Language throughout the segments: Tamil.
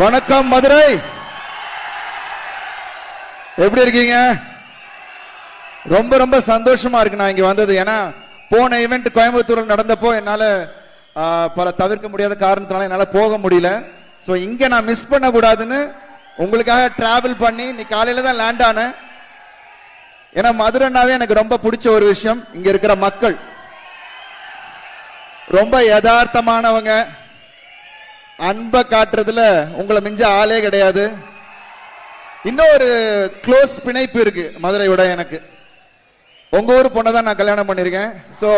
வணக்கம் மதுரை, எப்படி இருக்கீங்க? ரொம்ப ரொம்ப சந்தோஷமா இருக்கு நான் இங்க வந்தது. ஏன்னா போன ஈவென்ட் கோயம்புத்தூர்ல நடந்தப்போ என்னால பல தவிர்க்க முடியாத காரணத்தினால என்னால போக முடியல. சோ இங்க நான் மிஸ் பண்ண கூடாதுன்னு உங்களுக்காக டிராவல் பண்ணி இன்னைக்கு காலையில தான் லேண்ட் ஆனேன். ஏன்னா மதுரைனாவே எனக்கு ரொம்ப பிடிச்ச ஒரு விஷயம், இங்க இருக்கிற மக்கள் ரொம்ப யதார்த்தமானவங்க, அன்பை காட்டுறதுல உங்களை மிஞ்ச ஆளே கிடையாது. இன்னும் ஒரு க்ளோஸ் பிணைப்பு இருக்கு மதுரையோட எனக்கு. உங்க ஊர் பொண்ணதான் நான் கல்யாணம் பண்ணிருக்கேன். சோ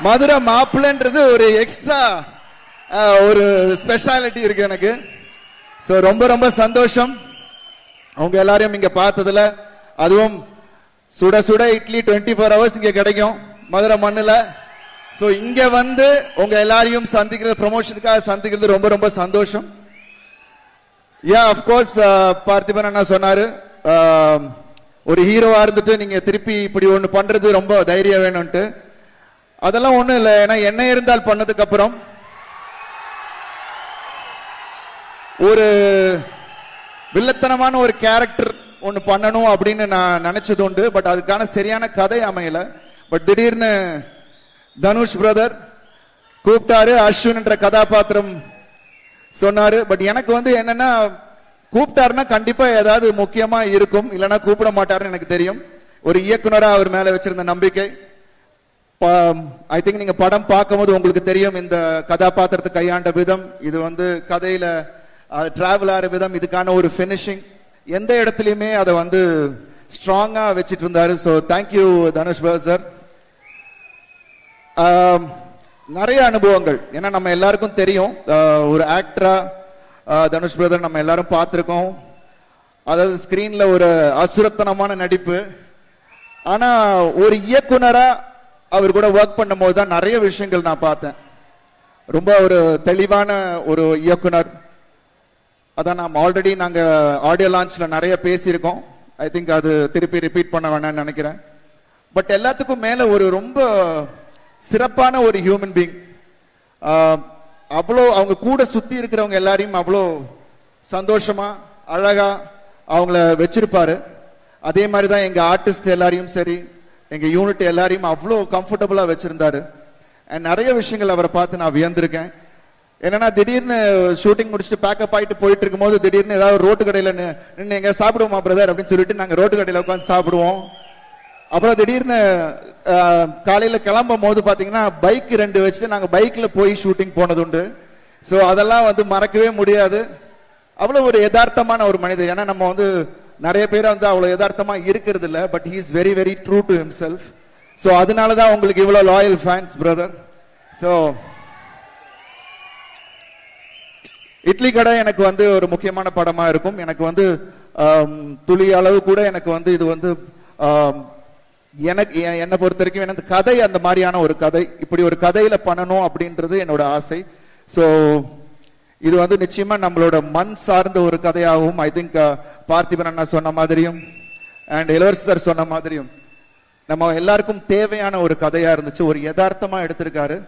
மதுரை மாப்பிள்ளைன்றது ஒரு எக்ஸ்ட்ரா ஒரு ஸ்பெஷாலிட்டி இருக்கு எனக்கு. சோ ரொம்ப ரொம்ப சந்தோஷம் உங்க எல்லாரையும் இங்க பார்த்ததுல. அதுவும் சுட சுட இட்லி 24 hours இங்க கிடைக்கும் மதுரை மண்ணுல. சோ இங்க வந்து உங்க எல்லாரையும் சந்திக்கிறது, ப்ரமோஷனுக்காக சந்திக்கிறது ரொம்ப ரொம்ப சந்தோஷம். ஆஃப் கோர்ஸ் பார்த்திபன் அண்ணா சொன்னாரு, ஒரு ஹீரோவா இருந்துட்டு நீங்க திருப்பி இப்படி ஒண்ணு பண்றது ரொம்ப தைரியம் வேணும்ட்டு. அதெல்லாம் ஒண்ணும் இல்லை. ஏன்னா என்ன இருந்தால் பண்ணதுக்கு அப்புறம் ஒரு வில்லத்தனமான ஒரு கேரக்டர் ஒன்னு பண்ணணும் அப்படின்னு நான் நினைச்சது உண்டு. பட் அதுக்கான சரியான கதை அமையல. பட் திடீர்னு தனுஷ் பிரதர் கூப்பிட்டாரு, அஸ்வின் என்ற கதாபாத்திரம் சொன்னாரு. பட் எனக்கு வந்து என்னன்னா, கூப்பிட்டாருன்னா கண்டிப்பா ஏதாவது முக்கியமா இருக்கும், இல்லைன்னா கூப்பிட மாட்டாருன்னு எனக்கு தெரியும். ஒரு இயக்குனரா அவர் மேல வச்சிருந்த நம்பிக்கை. ஐ திங்க் நீங்க படம் பார்க்கும் போது உங்களுக்கு தெரியும் இந்த கதாபாத்திரத்தை கையாண்ட விதம், இது வந்து கதையில டிராவல் ஆகிற விதம், இதுக்கான ஒரு பினிஷிங், எந்த இடத்துலயுமே அதை வந்து ஸ்ட்ராங்கா வச்சிட்டு இருந்தாரு. So thank you Dhanush sir. நிறைய அனுபவங்கள், ஏன்னா நம்ம எல்லாருக்கும் தெரியும் ஒரு ஆக்டரா தனுஷ் பிரதர் நம்ம எல்லாரும் பார்த்திருக்கோம். அதாவது ஸ்கிரீன்ல ஒரு அசுரத்தனமான நடிப்பு. ஆனா ஒரு இயக்குனரா அவர் கூட ஒர்க் பண்ணும் போது தான் நிறைய விஷயங்கள் நான் பார்த்தேன். ரொம்ப ஒரு தெளிவான ஒரு இயக்குனர். அதான் நாம் ஆல்ரெடி நாங்க ஆடியோ லான்ச்ல நிறைய பேசியிருக்கோம். ஐ திங்க் அது திருப்பி ரிப்பீட் பண்ண வேணாம்னு நினைக்கிறேன். பட் எல்லாத்துக்கும் மேல ஒரு ரொம்ப சிறப்பான ஒரு ஹியூமன் பீயிங். அவ்வளோ அவங்க கூட சுத்தி இருக்கிறவங்க எல்லாரையும் அவ்வளோ சந்தோஷமா அழகா அவங்கள வச்சிருப்பாரு. அதே மாதிரிதான் எங்க ஆர்டிஸ்ட் எல்லாரையும் சரி, எங்க யூனிட் எல்லாரையும் அவ்வளோ கம்ஃபர்டபுளா வச்சிருந்தாரு. நிறைய விஷயங்கள் அவரை பார்த்து நான் வியந்திருக்கேன். என்னன்னா திடீர்னு ஷூட்டிங் முடிச்சுட்டு பேக்கப் ஆயிட்டு போயிட்டு இருக்கும் போது திடீர்னு ஏதாவது ரோட்டு கடையில நின்று எங்க சாப்பிடுவோமா பிரதர் அப்படின்னு சொல்லிட்டு நாங்க ரோட்டு கடையில உட்காந்து சாப்பிடுவோம். அப்புறம் திடீர்னு காலையில கிளம்பும் போது பாத்தீங்கன்னா பைக் 2 வச்சுட்டு நாங்க பைக்ல போய் ஷூட்டிங் போனது உண்டு. சோ அதெல்லாம் வந்து மறக்கவே முடியாது. அவ்வளவு ஒரு யதார்த்தமான ஒரு மனிதர். ஏன்னா நம்ம வந்து நிறைய பேர் வந்து அவ்வளவு யதார்த்தமா இருக்கிறது இல்ல. But he is very very true to himself. So அதனாலதான் உங்களுக்கு இவ்வளவு loyal fans brother. So idli கடை எனக்கு வந்து ஒரு முக்கியமான படமா இருக்கும். எனக்கு வந்து துளி அளவு கூட எனக்கு வந்து இது வந்து எனக்கு என்னை பொறுத்த வரைக்கும் எனக்கு கதை அந்த மாதிரியான ஒரு கதை, இப்படி ஒரு கதையில பண்ணணும் அப்படின்றது என்னோட ஆசை. சோ இது வந்து நிச்சயமா நம்மளோட மண் சார்ந்த ஒரு கதையாகவும், ஐ திங்க் பார்த்திபன் அண்ணா சொன்ன மாதிரியும் அண்ட் இளவரசர் சொன்ன மாதிரியும் நம்ம எல்லாருக்கும் தேவையான ஒரு கதையா இருந்துச்சு. ஒரு யதார்த்தமா எடுத்திருக்காரு.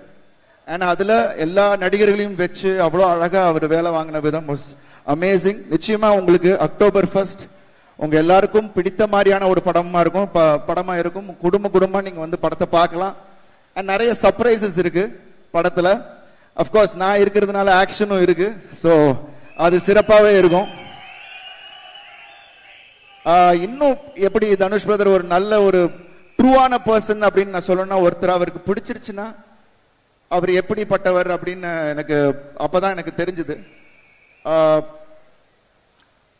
ஆனா அதுல எல்லா நடிகர்களையும் வச்சு அவ்வளவு அழகா அவர் வேலை வாங்கின விதம் அமேசிங். நிச்சயமா உங்களுக்கு October 1 உங்க எல்லாருக்கும் பிடித்த மாதிரியான ஒரு படமா இருக்கும். குடும்பமா நீங்க வந்து படத்தை பார்க்கலாம். நிறைய சர்ப்ரைசஸ் இருக்கு படத்துல. அப்கோர்ஸ் நான் இருக்கிறதுனால ஆக்ஷனும் இருக்கு. சோ அது சிறப்பாவே இருக்கும். இன்னும் எப்படி தனுஷ் பிரதர் ஒரு நல்ல ஒரு ட்ரூவான பர்சன் அப்படின்னு நான் சொல்லணும்னா, ஒருத்தர் அவருக்கு பிடிச்சிருச்சுன்னா அவர் எப்படிப்பட்டவர் அப்படின்னு எனக்கு அப்பதான் எனக்கு தெரிஞ்சது.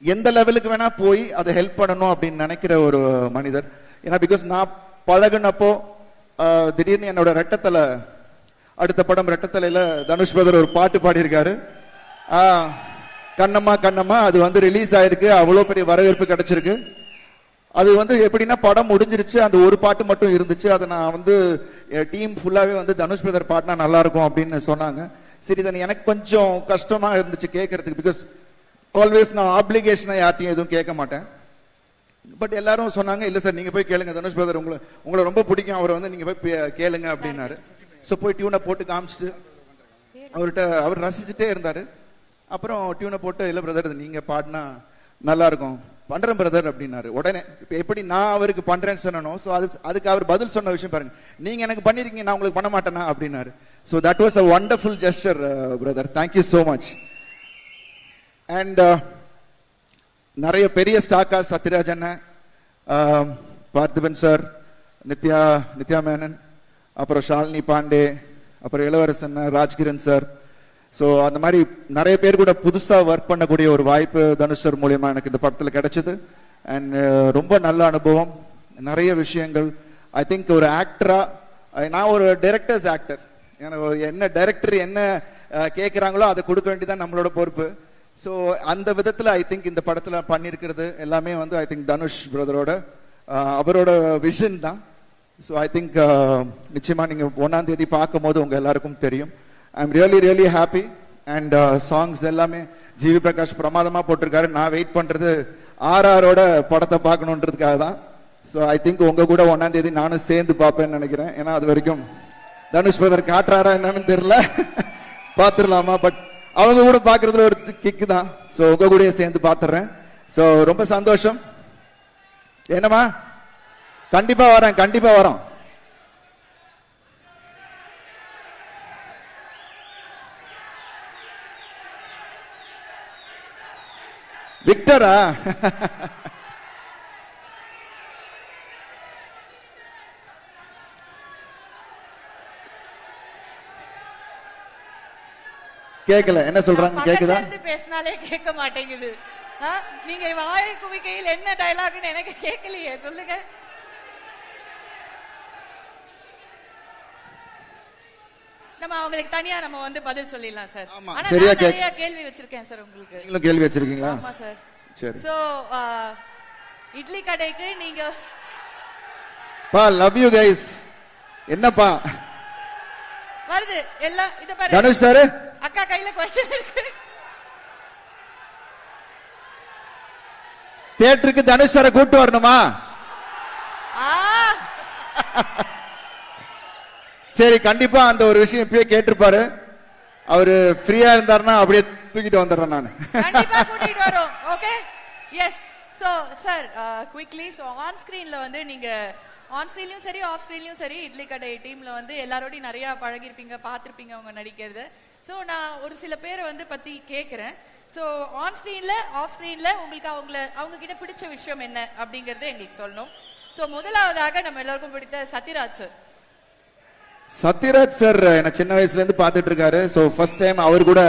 எந்த லெவலுக்கு வேணா போய் அதை ஹெல்ப் பண்ணணும் அப்படின்னு நினைக்கிற ஒரு மனிதர். ஏன்னா பிகாஸ் நான் பழகுனப்போ திடீர்னு என்னோட ரெட்டத்தலை, அடுத்த படம் ரெட்டத்தலையில தனுஷ் பிரதர் ஒரு பாட்டு பாடியிருக்காரு, கண்ணம்மா கண்ணம்மா. அது வந்து ரிலீஸ் ஆயிருக்கு, அவ்வளோ பெரிய வரவேற்பு கிடைச்சிருக்கு. அது வந்து எப்படின்னா படம் முடிஞ்சிருச்சு, அந்த ஒரு பாட்டு மட்டும் இருந்துச்சு. அதை நான் வந்து டீம் ஃபுல்லாவே வந்து தனுஷ் பிரதர் பாடினா நல்லா இருக்கும் அப்படின்னு சொன்னாங்க. சரி, தான் எனக்கு கொஞ்சம் கஷ்டமா இருந்துச்சு கேட்கறதுக்கு. பிகாஸ் ஆல்வேஸ் நான் ஆப்ளிகேஷனை யார்ட்டையும் எதுவும் கேட்க மாட்டேன். பட் எல்லாரும் சொன்னாங்க, இல்ல சார் நீங்க போய் கேளுங்க, தனுஷ் பிரதர் உங்களை ரொம்ப பிடிக்கும், அவரை வந்து நீங்க போய் கேளுங்க அப்படின்னாரு. ஸோ போய் டியூனை போட்டு காமிச்சிட்டு அவர்கிட்ட அவர் ரசிச்சுட்டே இருந்தாரு. அப்புறம் டியூனை போட்டு இல்ல பிரதர் நீங்க பாடினா நல்லா இருக்கும் பண்றேன் பிரதர் அப்படின்னாரு. உடனே இப்ப எப்படி நான் அவருக்கு பண்றேன்னு சொன்னனோ சோ அதுக்கு அவர் பதில் சொன்ன விஷயம் பாருங்க, நீங்க எனக்கு பண்ணிருக்கீங்க நான் உங்களுக்கு பண்ண மாட்டேனா அப்படின்னாரு. So that was a wonderful gesture, brother. Thank you so much. And நிறைய பெரிய ஸ்டாக்கா சத்யராஜ் அண்ணன், பார்த்திபன் சார், நித்யா மேனன், அப்புறம் ஷாலினி பாண்டே, அப்புறம் இளவரசன், ராஜ்கிரண் சார். ஸோ அந்த மாதிரி நிறைய பேர் கூட புதுசா ஒர்க் பண்ணக்கூடிய ஒரு வாய்ப்பு தனுஷ் சார் மூலியமா எனக்கு இந்த படத்துல கிடைச்சது. அண்ட் ரொம்ப நல்ல அனுபவம், நிறைய விஷயங்கள். ஐ திங்க் ஒரு ஆக்டரா, நான் ஒரு டைரக்டர்ஸ் ஆக்டர், என்ன டைரக்டர் என்ன கேட்கிறாங்களோ அதை கொடுக்க வேண்டியதான் நம்மளோட பொறுப்பு. ஸோ அந்த விதத்துல ஐ திங்க் இந்த படத்துல பண்ணிருக்கிறது எல்லாமே வந்து ஐ திங்க் தனுஷ் பிரதரோட அவரோட விஷன் தான். ஸோ ஐ திங்க் நிச்சயமா நீங்க 1ஆம் தேதி பார்க்கும் போது உங்க எல்லாருக்கும் தெரியும். I am really happy. And songs எல்லாமே ஜிவி பிரகாஷ் பிரமாதமா போட்டிருக்காரு. நான் வெயிட் பண்றது ஆர்ஆரோட படத்தை பார்க்கணுன்றதுக்காக தான். ஸோ ஐ திங்க் உங்க கூட 1ஆம் தேதி நானும் சேர்ந்து பார்ப்பேன்னு நினைக்கிறேன். ஏன்னா அது வரைக்கும் தனுஷ் பிரதர் காட்டுறாரா என்னன்னு தெரியல, பாத்துடலாமா, பட் அவங்க கூட பாக்குறதுல ஒரு கிக்கு தான். ஸோ உங்க கூட சேர்ந்து பாத்துறேன். ஸோ ரொம்ப சந்தோஷம். என்னமா கண்டிப்பா வரேன், கண்டிப்பா வரோம். விக்டரா கேக்கல, என்ன சொல்றாங்க கேக்குதா? பேசினாலே கேட்க மாட்டேங்குது. நீங்க வாயை குவிக்கையில் என்ன டயலாக்னு எனக்கு கேட்கலையே, சொல்லுங்க. நம்ம அவங்களுக்கு தனியா நம்ம வந்து பதில் சொல்லிடலாம் சார். ஆனா நிறைய கேள்வி வச்சிருக்கேன் சார் உங்களுக்கு. நீங்களும் கேள்வி வச்சிருக்கீங்களா? ஆமா சார். சரி. சோ இட்லி கடைக்கு நீங்க பா லவ் யூ கைஸ். என்னப்பா வருது எல்லாம் இத பாரு. தனுஷ் சார் அக்கா கையில क्वेश्चन இருக்கு. தியேட்டருக்கு தனுஷ் சாரை கூட்டி வரணுமா? சரி, கண்டிப்பா அந்த ஒரு விஷயம் இப்பயே கேட்டிருப்பாரு. அவரு ஃப்ரீயா இருந்தாருன்னா அப்படியே தூக்கிட்டு வந்துடுறேன் நான். கண்டிப்பா கூட்டிட்டு வரோம். Okay, yes. So sir quickly, so on ஸ்கிரீன்ல வந்து நீங்க ஆன் ஸ்கிரீன்லயும் சரி ஆஃப் ஸ்கிரீன்லயும் சரி இட்லி கடை டீம்ல வந்து எல்லாரோடையும் நிறைய பழகிருப்பீங்க, பார்த்திருப்பீங்க அவங்க நடிக்கிறது. சோ நான் ஒரு சில பேரை வந்து பத்தி கேக்குறேன். சோ ஆன் ஸ்கிரீன்ல ஆஃப் ஸ்கிரீன்ல உங்களுக்கு அவங்க கிட்ட பிடிச்ச விஷயம் என்ன அப்படிங்கறத எங்களுக்கு சொல்லணும். சோ முதலாவதாக நம்ம எல்லாருக்கும் பிடித்த சத்யராஜ் சார். சத்யராஜ் சார் என்ன சின்ன வயசுல இருந்து பாத்துட்டு இருக்காரு. சோ ஃபர்ஸ்ட் டைம் அவர் கூட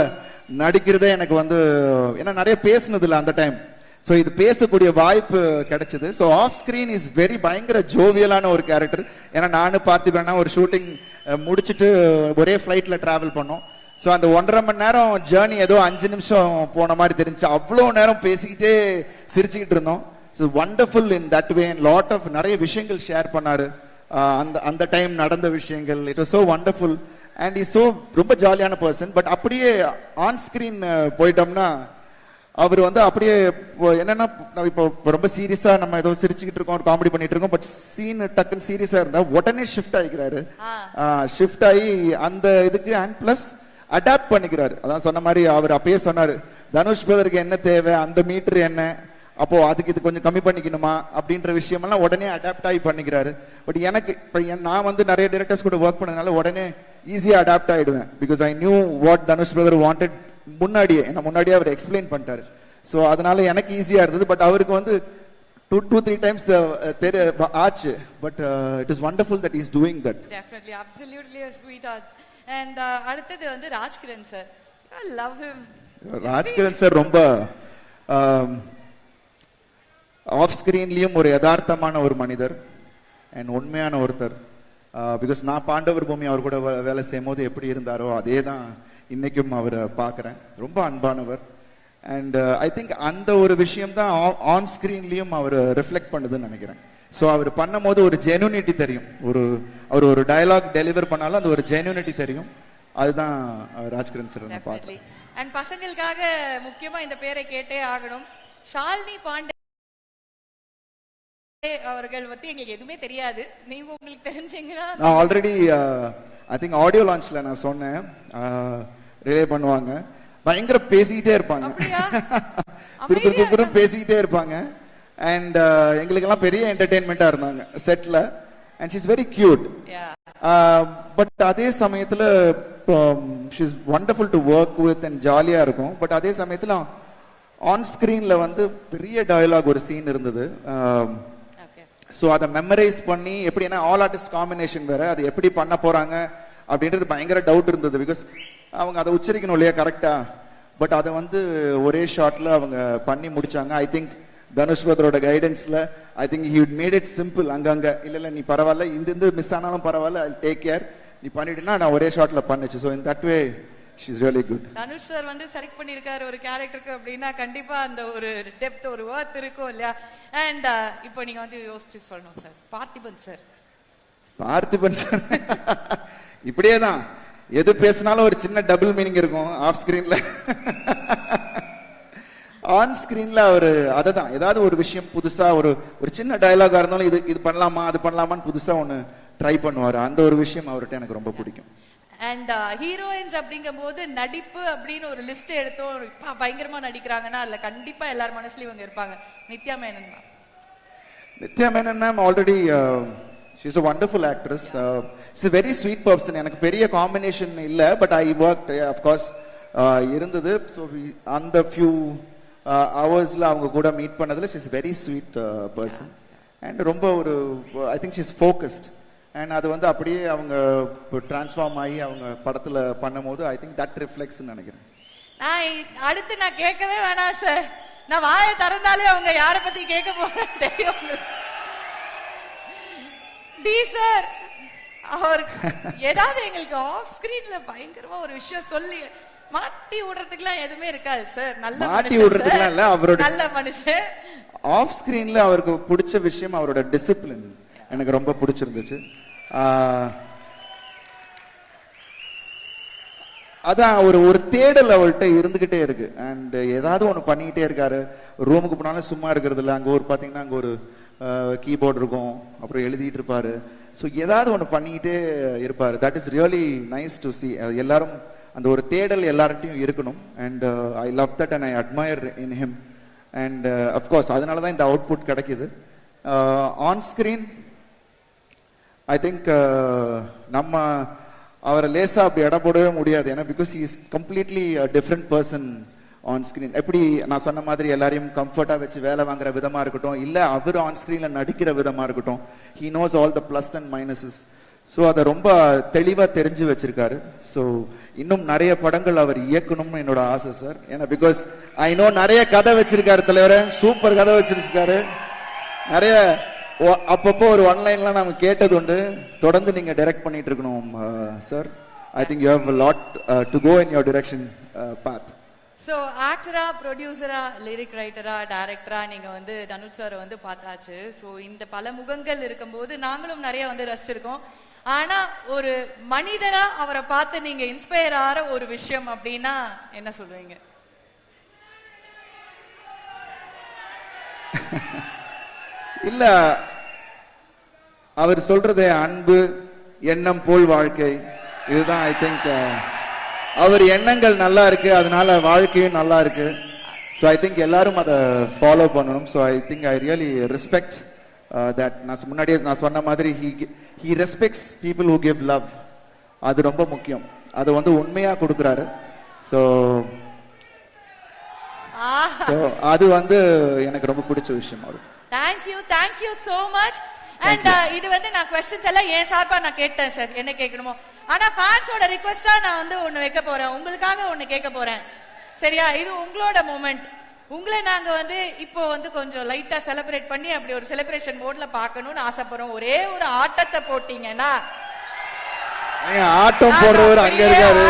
நடிக்கிறதே எனக்கு வந்து ஏன்னா நிறைய பேசுனது இல்ல அந்த டைம். சோ இது பேசக்கூடிய வாய்ப்பு கிடைச்சது. So off screen is very பயங்கர ஜோவியலான ஒரு கேரக்டர். ஏன்னா நானும் பார்த்திபேன்னா ஒரு ஷூட்டிங் முடிச்சுட்டு ஒரே ஃபிளைட்ல டிராவல் பண்ணோம். சோ அந்த 1.5 மணி நேரம் ஜேர்னி ஏதோ 5 நிமிஷம் போன மாதிரி தெரிஞ்சு அவ்வளவு நேரம் பேசிக்கிட்டே சிரிச்சுக்கிட்டு இருந்தோம். So wonderful in that way. Lot of நிறைய விஷயங்கள் ஷேர் பண்ணாரு. அந்த டைம் நடந்த விஷயங்கள் it was so wonderful. And is so ரொம்ப ஜாலியான பர்சன். பட் அப்படியே ஆன் ஸ்கிரீன் போயிட்டோம்னா அவர் வந்து அப்படியே என்னன்னா இப்போ ரொம்ப சீரியஸா நம்ம ஏதோ சிரிச்சுக்கிட்டு இருக்கோம், காமெடி பண்ணிட்டு இருக்கோம், பட் சீன் டக்குன்னு சீரியஸா இருந்தா உடனே ஷிஃப்ட் ஆகிக்கிறாரு. ஷிஃப்ட் ஆகி அந்த இதுக்கு அண்ட் பிளஸ் அடாப்ட் பண்ணிக்கிறாரு. அதான் சொன்ன மாதிரி அவர் அப்பயே சொன்னாரு, தனுஷ் பிரதருக்கு என்ன தேவை, அந்த மீட்டர் என்ன, அப்போ அதுக்கு இது கொஞ்சம் கம்மி பண்ணிக்கணுமா அப்படின்ற விஷயமெல்லாம் உடனே அடாப்ட் ஆகி பண்ணிக்கிறாரு. பட் எனக்கு நான் வந்து நிறைய டைரக்டர்ஸ் கூட ஒர்க் பண்ணதுனால உடனே ஈஸியா அடாப்ட் ஆயிடுவேன். Because I knew what Dhanush brother wanted முன்னாடியே அவர் எக்ஸ்பிளைன் பண்ணிட்டாரு. சோ அதனால எனக்கு ஈஸியா இருந்தது. பட் அவருக்கு வந்து 2-3 டைம்ஸ் ஆச்சு. But it is wonderful that is doing that. Definitely, absolutely a sweetheart. And அடுத்தது வந்து Rajkiran sir. I love him. Rajkiran sir ரொம்ப ஆஃப் ஸ்கிரீன்லயும் ஒரு யதார்த்தமான ஒரு மனிதர் அண்ட் உண்மையான ஒருத்தர். பிகாஸ் நான் பாண்டவர் பூமி அவர் கூட வேலை செய்யும் போது எப்படி இருந்தாரோ அதே தான் இன்னைக்கும் அவரை பார்க்கிறேன். ரொம்ப அன்பானவர். அண்ட் ஐ திங்க் அந்த ஒரு விஷயம் தான் ஆன் ஸ்கிரீன்லயும் அவர் ரிஃப்ளெக்ட் பண்ணுதுன்னு நினைக்கிறேன். சோ அவர் பண்ணும் போது ஒரு ஜெனுனிட்டி தெரியும். அவர் ஒரு டயலாக் டெலிவர் பண்ணாலும் அந்த ஒரு ஜெனுனிட்டி தெரியும். அதுதான் ராஜ்கிரண் சார் பார்த்தேன். அண்ட் பசங்களுக்காக முக்கியமா இந்த பேரை கேட்டே ஆகணும். ஷாலினி பாண்டே அவர்கள் பத்தி எங்களுக்கு எதுவுமே தெரியாது. நீங்க உங்களுக்கு தெரிஞ்சீங்கன்னா நான் ஆல்ரெடி ஐ திங்க் ஆடியோ லான்ச்ல நான் சொன்னேன், ரிலே பண்ணுவாங்க. பயங்கர பேசிக்கிட்டே இருப்பாங்க. அப்படியா? துரு பேசிக்கிட்டே இருப்பாங்க. அண்ட் எங்களுக்கெல்லாம் பெரிய என்டர்டெயின்மெண்டா இருந்தாங்க செட்ல. And she is very cute. But அதே சமயத்துல she is wonderful to work with and ஜாலியா இருக்கும். பட் அதே சமயத்துல ஆன் ஸ்கிரீன்ல வந்து பெரிய டயலாக் ஒரு சீன் இருந்தது. ஸோ அதை மெமரைஸ் பண்ணி எப்படின்னா ஆல் ஆர்டிஸ்ட் காம்பினேஷன் வேற, அது எப்படி பண்ண போறாங்க அப்படின்றது பயங்கர டவுட் இருந்தது. பிகாஸ் அவங்க அதை உச்சரிக்கணும் இல்லையா கரெக்டா. பட் அதை வந்து ஒரே ஷாட்ல அவங்க பண்ணி முடிச்சாங்க. ஐ திங்க் தனுஷ் பிரதரோட கைடன்ஸ்ல I think he made it simple. அங்கங்க இல்ல நீ பரவாயில்ல, இந்த மிஸ் ஆனாலும் பரவாயில்ல, ஐ டேக் கேர், நீ பண்ணிட்டுனா நான் ஒரே ஷாட்ல பண்ணுச்சு. So in that way she is really good. Dhanush sir வந்து செலக்ட் பண்ணிருக்காரு ஒரு கேரக்டருக்கு அப்படின்னா கண்டிப்பா அந்த ஒரு டெப்த் ஒரு வர்த் இருக்கும் இல்லையா. அண்ட் இப்போ நீங்க வந்து யோசிச்சு சொல்லணும் சார். பார்த்திபன் சார் இப்படியே தான் எது பேசினாலும் ஒரு சின்ன டபுள் மீனிங் இருக்கும் ஆஃப் ஸ்கிரீன்ல. ஆன் ஸ்கிரீன்ல அவரு அததான் ஏதாவது ஒரு விஷயம் புதுசா ஒரு சின்ன டயலாகா இருந்தாலும் இது பண்ணலாமா அது பண்ணலாமான்னு புதுசா ஒண்ணு ட்ரை பண்ணுவாரு. அந்த ஒரு விஷயம் அவர்கிட்ட எனக்கு ரொம்ப பிடிக்கும். அண்ட் ஹீரோயின்ஸ் அப்படிங்கும் போது நடிப்பு அப்படின்னு ஒரு லிஸ்ட் எடுத்தோம், பயங்கரமா நடிக்கிறாங்கன்னா அதுல கண்டிப்பா எல்லார் மனசுலயும் இவங்க இருப்பாங்க. Nithya Menon ma'am. Nithya Menon ma'am already she is a wonderful actress. She's a very sweet person. எனக்கு பெரிய காம்பினேஷன் இல்ல, but I worked of course இருந்தது. ஸோ அந்த few ஹவர்ஸ்ல அவங்க கூட மீட் பண்ணதுல she is a very sweet person. and ரொம்ப ஒரு I think she is focused. and அது வந்து அப்படியே அவங்க டிரான்ஸ்ஃபார்ம் ஆகி அவங்க படத்துல பண்ணும்போது ஐ திங்க் தட் ரிஃப்ளெக்ட்ஸ் நினைக்கிறேன். அடுத்து நான் கேட்கவே வேணாம் சார், நான் வாயை திறந்தாலே அவங்க யாரை பத்தி கேட்க போறேன் தெரியும். டி சார் அவர் ஏதாவது எங்களுக்கு ஆஃப் ஸ்கிரீன்ல பயங்கரமா ஒரு விஷயம் சொல்லி மாட்டி விடுறதுக்குலாம் எதுவுமே இருக்காது சார். நல்ல மாட்டி விடுறதுக்குலாம் இல்ல, அவரோட நல்ல மனுஷன். ஆஃப் ஸ்கிரீன்ல அவருக்கு பிடிச்ச விஷயம் அவரோட டிசிப்ளின் எனக்கு ரொம்ப பிடிச்சிருந்துச்சு. அதான் ஒரு தேடல் அவர்கிட்ட இருந்துகிட்டே இருக்கு. அண்ட் ஏதாவது ஒண்ணு பண்ணிக்கிட்டே இருக்காரு. ரூமுக்கு போனாலும் சும்மா இருக்கிறது இல்ல. அங்க ஒரு பாத்தீங்கன்னா அங்க ஒரு கீபோர்டு இருக்கும், அப்புறம் எழுதிட்டு இருப்பாரு. ஸோ ஏதாவது ஒண்ணு பண்ணிக்கிட்டே இருப்பாரு. That is really nice to C. எல்லாரும் அந்த ஒரு தேடல் எல்லார்ட்டையும் இருக்கணும். And I love that and I admire in him. And of course அதனாலதான் இந்த அவுட்புட் கிடைக்குது. ஆன் ஸ்கிரீன் ஐ திங்க் நம்ம அவரை லேசா அப்படி இடம் போடவே முடியாது. ஏன்னா because he is completely different person on screen. எப்படி நான் சொன்ன மாதிரி எல்லாரையும் கம்ஃபர்ட்டா வச்சு வேலை வாங்குற விதமா இருக்கட்டும், இல்ல அவர் ஆன் ஸ்கிரீன்ல நடிக்கிற விதமா இருக்கட்டும், he knows all the plus and minuses. So அதை ரொம்ப தெளிவா தெரிஞ்சு வச்சிருக்காரு. ஸோ இன்னும் நிறைய படங்கள் அவர் இயக்கணும்னு என்னோட ஆசை சார். ஏன்னா பிகாஸ் ஐ நோ நிறைய கதை வச்சிருக்காரு தலைவரை, சூப்பர் கதை வச்சிருக்காரு. நிறைய அப்பப்போ ஒரு ஒன்லைன்லாம் நாம கேட்டது உண்டு. தொடர்ந்து நீங்க டைரக்ட் பண்ணிட்டு இருக்கணும் sir. I think you have a lot to go in your direction path. So ஆக்டரா, ப்ரொடியூசரா, லிரிக் ரைட்டரா, டைரக்டரா நீங்க வந்து தனுஷ் சார் வந்து பார்த்தாச்சு. ஸோ இந்த பல முகங்கள் இருக்கும்போது நாங்களும் நிறைய வந்து ரசிச்சிருக்கோம். ஆனா ஒரு மனிதரா அவரை பார்த்து நீங்க இன்ஸ்பயர் ஆகிற ஒரு விஷயம் அப்படின்னா என்ன சொல்லுவீங்க? இல்ல அவர் சொல்றது அன்பு, எண்ணம் போல் வாழ்க்கை. இதுதான் ஐ திங்க் அவர் எண்ணங்கள் நல்லா இருக்கு, அதனால வாழ்க்கையும் நல்லா இருக்கு. ஸோ ஐ திங்க் எல்லாரும் அதை ஃபாலோ பண்ணணும். So I think I really respect that. நான் முன்னாடியே நான் சொன்ன மாதிரி he respects people who give love. அது ரொம்ப முக்கியம். அது வந்து உண்மையா கொடுக்குறாரு. ஸோ அது வந்து எனக்கு ரொம்ப பிடிச்ச விஷயம். அவரு Thank you so much. And இது வந்து நான் क्वेश्चंस எல்லாம் ஏன் சார்பா நான் கேட்டேன் சார், என்ன கேட்கணுமோ. ஆனா ஃபேன்ஸோட ரிக்வெஸ்டா நான் வந்து ஒன்னு வைக்க போறேன், உங்களுக்காக ஒன்னு கேட்க போறேன். சரியா? இது உங்களோட மொமெண்ட். உங்களை நாங்க வந்து இப்போ வந்து கொஞ்சம் லைட்டா செலிப்ரேட் பண்ணி அப்படி ஒரு செலிப்ரேஷன் மோட்ல பார்க்கணும்னு ஆசைப்படுறோம். ஒரே ஒரு ஆட்டத்தை போட்டீங்கன்னா ஆட்டம் போடுறவர் அங்க இருக்காரு.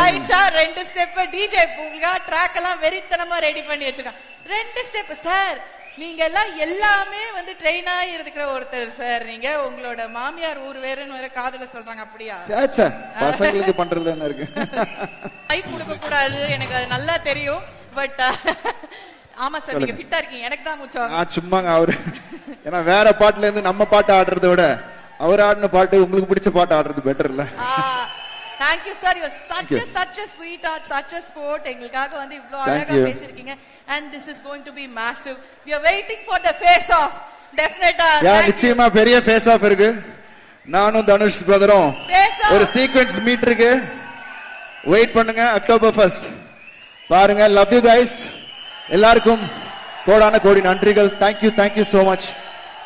லைட்டா 2 ஸ்டெப் டிஜே பூங்கா ட்ராக் எல்லாம் வெறித்தனமா ரெடி பண்ணி வச்சிருக்காங்க. 2 ஸ்டெப் சார். நீங்க எல்லாம் எல்லாமே வந்து ட்ரெயின் ஆகி இருக்கிற ஒருத்தர் சார். நீங்க உங்களோட மாமியார் ஊர் வேறுன்னு வேற காதுல சொல்றாங்க. அப்படியா? பசங்களுக்கு பண்றதுல என்ன இருக்கு? டைப் கொடுக்க கூடாது, எனக்கு அது நல்லா தெரியும். பட் ஆமா சார், நீங்க ஃபிட்டா இருக்கீங்க. எனக்கு தான் முச்சம் சும்மாங்க அவரு. ஏன்னா வேற பாட்டுல இருந்து நம்ம பாட்டு ஆடுறத விட அவர் ஆடின பாட்டு உங்களுக்கு பிடிச்ச பாட்டு ஆடுறது பெட்டர் இல்ல? Thank you sir, you're Thank you. such a sweetheart, such a sport. எங்களுக்காக வந்து இவ்ளோ Thank அழகா you. பேசிருக்கீங்க. And this is going to be massive. We are waiting for the face off. Definitely. நிச்சயமா பெரிய ஃபேஸ் ஆஃப் இருக்கு. நானும் தனுஷ் பிரதரும் Face off. ஒரு சீக்வென்ஸ் மீட் இருக்கு. வெயிட் பண்ணுங்க அக்டோபர் 1 பாருங்க. Love you guys. எல்லாருக்கும் கோடான கோடி நன்றிகள். Thank you so much.